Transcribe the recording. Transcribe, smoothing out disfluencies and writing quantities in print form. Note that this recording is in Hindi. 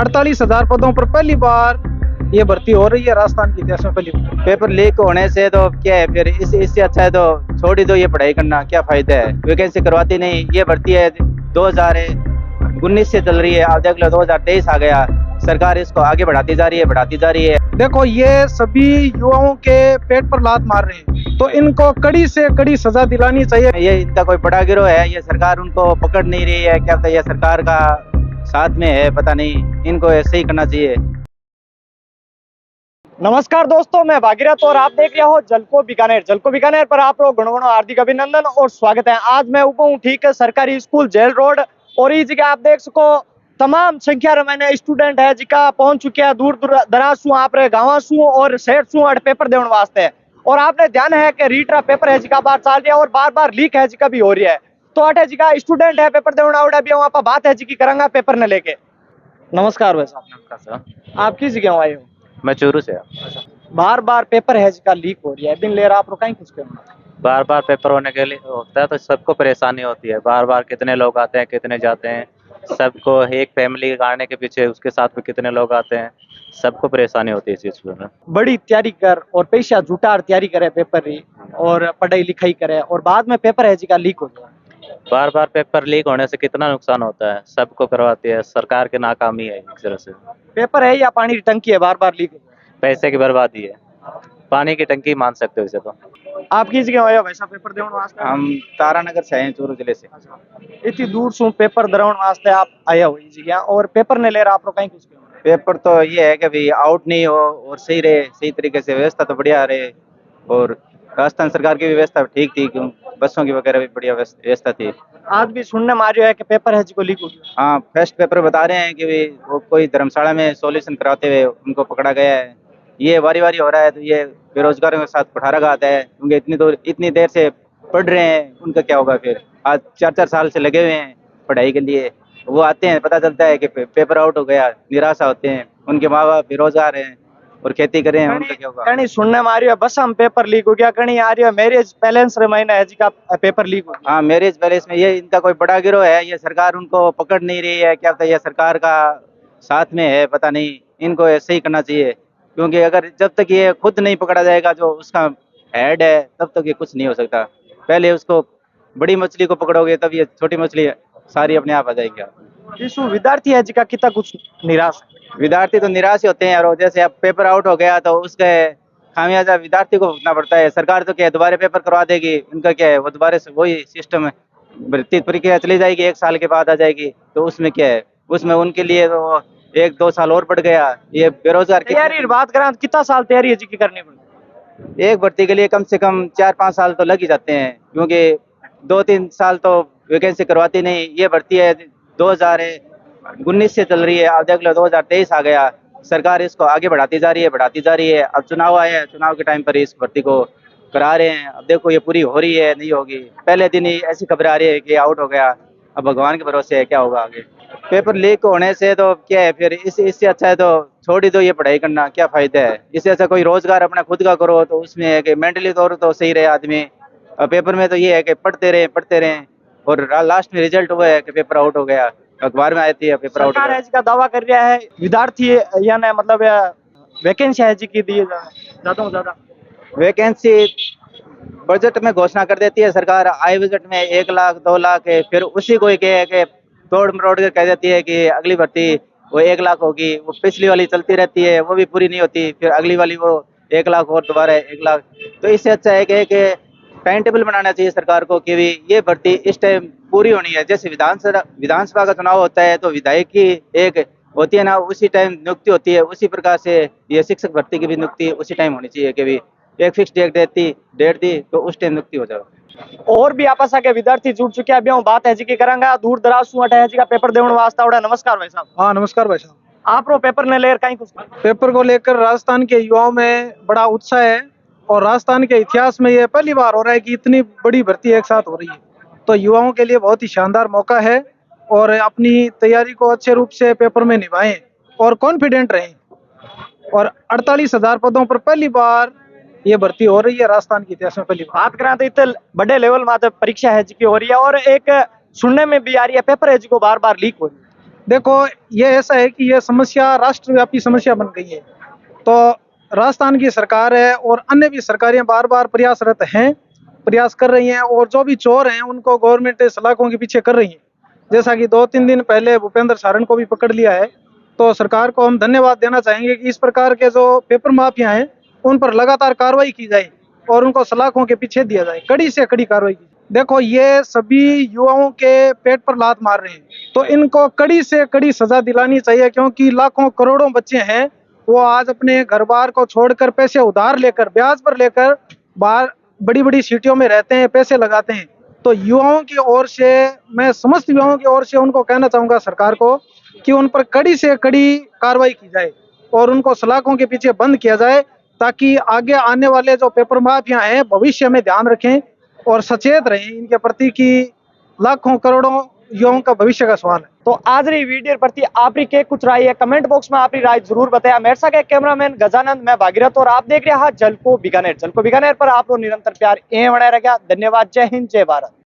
48,000 पदों पर पहली बार ये भर्ती हो रही है राजस्थान के इतिहास में पहली बार। पेपर लीक होने से तो क्या है, फिर इससे अच्छा है तो छोड़ ही दो ये पढ़ाई करना, क्या फायदा है। वैकेंसी करवाती नहीं, ये भर्ती है 2019 से चल रही है, अब देख लो 2023 आ गया। सरकार इसको आगे बढ़ाती जा रही है, बढ़ाती जा रही है। देखो ये सभी युवाओं के पेट पर लात मार रहे हैं, तो इनको कड़ी से कड़ी सजा दिलानी चाहिए। ये इनका कोई बड़ा गिरोह है, ये सरकार उनको पकड़ नहीं रही है, क्या पता ये सरकार का साथ में है, पता नहीं। इनको ऐसे ही करना चाहिए। नमस्कार दोस्तों, मैं भागीरथ और आप देख रहे हो जलको बीकानेर पर आप लोग गुणगुणो हार्दिक अभिनंदन और स्वागत है। आज मैं ऊपर हूँ ठीक है सरकारी स्कूल जेल रोड, और ये जगह आप देख सको तमाम संख्या में स्टूडेंट है जिका पहुंच चुके हैं दूर दराज सु आप गाँव सु और शहर सु पेपर देने वास्ते। और आपने ध्यान है कि रीटरा पेपर है जिका बार चल रहा है और बार बार लीक है जिका भी हो रही है। तो अटे जिका स्टूडेंट है पेपर देने आवड़े भी वहाँ पर बात है जिकी करांगा पेपर ने लेके। नमस्कार भाई साहब। नमस्कार सर, आप किस जगह आए हो? मैं चूरू से। बार बार पेपर है जिका लीक हो रही है, बिन ले रहा आप लोग कहीं कुछ बार बार पेपर होने के लिए होता है तो सबको परेशानी होती है। बार बार कितने लोग आते हैं, कितने जाते हैं, सबको एक फैमिली आने के पीछे उसके साथ में कितने लोग आते हैं, सबको परेशानी होती है इस चीज में। बड़ी तैयारी कर और पैसा जुटार तैयारी करे पेपर की और पढ़ाई लिखाई करे और बाद में पेपर है जिका लीक हो जाए। बार बार पेपर लीक होने से कितना नुकसान होता है, सबको करवाती है, सरकार की नाकामी है एक तरह से। पेपर है या पानी की टंकी है बार बार लीक हो जाए? पैसे की बर्बादी है, पानी की टंकी मान सकते हो इसे तो। आप किस जगह आए हो वैसा पेपर देने वास्ते? हम तारानगर से हैं, चूरू जिले से। इतनी दूर से पेपर दराउन वास्ते आप आया हो इस जगह और पेपर ने ले रहा आप लोग कहीं कुछ पेपर तो ये है कि भाई आउट नहीं हो और सही रहे, सही तरीके से व्यवस्था तो बढ़िया रहे। और राजस्थान सरकार की व्यवस्था ठीक थी, क्यों बसों की वगैरह भी बढ़िया व्यवस्था थी। आज भी सुनने में आ रहा है कि पेपर है जिको लीक हो गया। हाँ, फर्स्ट पेपर बता रहे हैं कि भाई वो कोई धर्मशाला में सॉल्यूशन कराते हुए उनको पकड़ा गया है। ये बारी बारी हो रहा है तो ये बेरोजगारों के साथ कुठाराघात है, क्योंकि इतनी देर से पढ़ रहे हैं, उनका क्या होगा फिर। आज 4-4 साल से लगे हुए हैं पढ़ाई के लिए, वो आते हैं पता चलता है कि पेपर आउट हो गया, निराशा होते हैं। उनके माँ बाप बेरोजगार हैं और खेती कर रहे हैं, उनका क्या होगा। कहीं सुनने में आ रही है बस हम पेपर लीक हो गया, कहीं आ रही है मैरिज बैलेंस महीना है जिका पेपर लीक हो गया। हाँ, मैरिज पैलेस में ये इनका कोई बड़ा गिरोह है, ये सरकार उनको पकड़ नहीं रही है, क्या पता ये सरकार का साथ में है, पता नहीं। इनको ऐसे ही करना चाहिए, क्योंकि अगर जब तक ये खुद नहीं पकड़ा जाएगा जो उसका हेड है, तब तक ये कुछ नहीं हो सकता। पहले उसको बड़ी मछली को पकड़ोगे तब ये छोटी मछली सारी अपने आप आ जाएगी। इस विद्यार्थी है जिका कितना कुछ निराश है। विद्यार्थी तो निराश ही होते हैं, और जैसे अब पेपर आउट हो गया तो उसके खामियाजा विद्यार्थी को भुगतना पड़ता है। सरकार तो क्या है, दोबारा पेपर करवा देगी, उनका क्या है, वो दोबारा से वही सिस्टम है, भर्ती प्रक्रिया चली जाएगी, 1 साल के बाद आ जाएगी। तो उसमें क्या है, उसमें उनके लिए तो 1-2 साल और बढ़ गया। ये बेरोजगार तैयारी बात करें तो कितना साल तैयारी है जिकी करनी पड़ेगी? एक भर्ती के लिए कम से कम 4-5 साल तो लग ही जाते हैं, क्योंकि 2-3 साल तो वैकेंसी करवाती नहीं। ये भर्ती है 2019 से चल रही है, अब देख लो 2023 आ गया। सरकार इसको आगे बढ़ाती जा रही है, बढ़ाती जा रही है। अब चुनाव आए हैं, चुनाव के टाइम पर इस भर्ती को करा रहे हैं। अब देखो ये पूरी हो रही है नहीं होगी। पहले दिन ही ऐसी खबर आ रही है कि आउट हो गया, अब भगवान के भरोसे है क्या होगा आगे। पेपर लीक होने से तो क्या है, फिर इससे अच्छा है तो छोड़ ही दो ये पढ़ाई करना, क्या फायदा है। इससे अच्छा कोई रोजगार अपना खुद का करो, तो उसमें है कि मेंटली तौर तो सही रहे आदमी। पेपर में तो ये है कि पढ़ते रहे और लास्ट में रिजल्ट हुआ है कि पेपर आउट हो गया, अखबार में आती है पेपर आउट। सरकार है जिका दावा कर रहा है विद्यार्थी यानी मतलब वैकेंसी है जिकी दी ज्यादा से ज्यादा। वैकेंसी बजट में घोषणा कर देती है सरकार, आय बजट में 1 लाख 2 लाख है, फिर उसी को के तोड़ मरोड़ कर कह देती है कि अगली भर्ती वो 1 लाख होगी। वो पिछली वाली चलती रहती है, वो भी पूरी नहीं होती, फिर अगली वाली वो 1 लाख और दोबारा 1 लाख। तो इससे अच्छा है कि टाइम टेबल बनाना चाहिए सरकार को कि भी ये भर्ती इस टाइम पूरी होनी है। जैसे विधानसभा का चुनाव होता है तो विधायक की एक होती है ना, उसी टाइम नियुक्ति होती है, उसी प्रकार से ये शिक्षक भर्ती की भी नियुक्ति उसी टाइम होनी चाहिए कि भी एक फिक्स डेट दी तो उस टाइम नियुक्ति हो जाए। और भी आपस के विद्यार्थी जुड़ चुके हैं, अभी हम बात है जी की करांगा दूर दराज सु है जी का पेपर देने वास्ते आवड़ा। नमस्कार भाई साहब। हाँ नमस्कार भाई साहब। आप रो पेपर ने लेकर कहीं कुछ पेपर को लेकर राजस्थान के युवाओं में बड़ा उत्साह है, और राजस्थान के इतिहास में ये पहली बार हो रहा है कि इतनी बड़ी भर्ती एक साथ हो रही है। तो युवाओं के लिए बहुत ही शानदार मौका है, और अपनी तैयारी को अच्छे रूप से पेपर में निभाएं और कॉन्फिडेंट रहें। और 48,000 पदों पर पहली बार ये भर्ती हो रही है राजस्थान के इतिहास में पहली बार। बात करें तो इतने बड़े लेवल में परीक्षा है जी की हो रही है, और एक सुनने में भी आ रही है पेपर है जी को बार बार लीक हो रही है। देखो, ये ऐसा है कि ये समस्या राष्ट्रव्यापी समस्या बन गई है। तो राजस्थान की सरकार है और अन्य भी सरकारें बार-बार प्रयासरत हैं, प्रयास कर रही हैं और जो भी चोर हैं उनको गवर्नमेंट सलाखों के पीछे कर रही है। जैसा कि 2-3 दिन पहले भूपेंद्र सारण को भी पकड़ लिया है। तो सरकार को हम धन्यवाद देना चाहेंगे कि इस प्रकार के जो पेपर माफिया हैं, उन पर लगातार कार्रवाई की जाए और उनको सलाखों के पीछे दिया जाए, कड़ी से कड़ी कार्रवाई की। देखो, ये सभी युवाओं के पेट पर लात मार रहे हैं, तो इनको कड़ी से कड़ी सजा दिलानी चाहिए, क्योंकि लाखों करोड़ों बच्चे हैं, वो आज अपने घर बार को छोड़कर पैसे उधार लेकर, ब्याज पर लेकर बाहर बड़ी बड़ी सिटियों में रहते हैं, पैसे लगाते हैं। तो युवाओं की ओर से, मैं समस्त युवाओं की ओर से उनको कहना चाहूंगा सरकार को कि उन पर कड़ी से कड़ी कार्रवाई की जाए और उनको सलाखों के पीछे बंद किया जाए, ताकि आगे आने वाले जो पेपर माफिया हैं भविष्य में ध्यान रखें और सचेत रहें इनके प्रति कि लाखों करोड़ों युवाओं का भविष्य का सवाल है। तो आज री वीडियो प्रति आपरी के कुछ राय है, कमेंट बॉक्स में आपरी राय जरूर बताया। मेरे साथ है कैमरामैन गजानंद, मैं भागीरथ और आप देख रहे हैं जलको बीकानेर। जलको बीकानेर पर आप लोग निरंतर प्यार ए बनाए रखा। धन्यवाद। जय हिंद, जय भारत।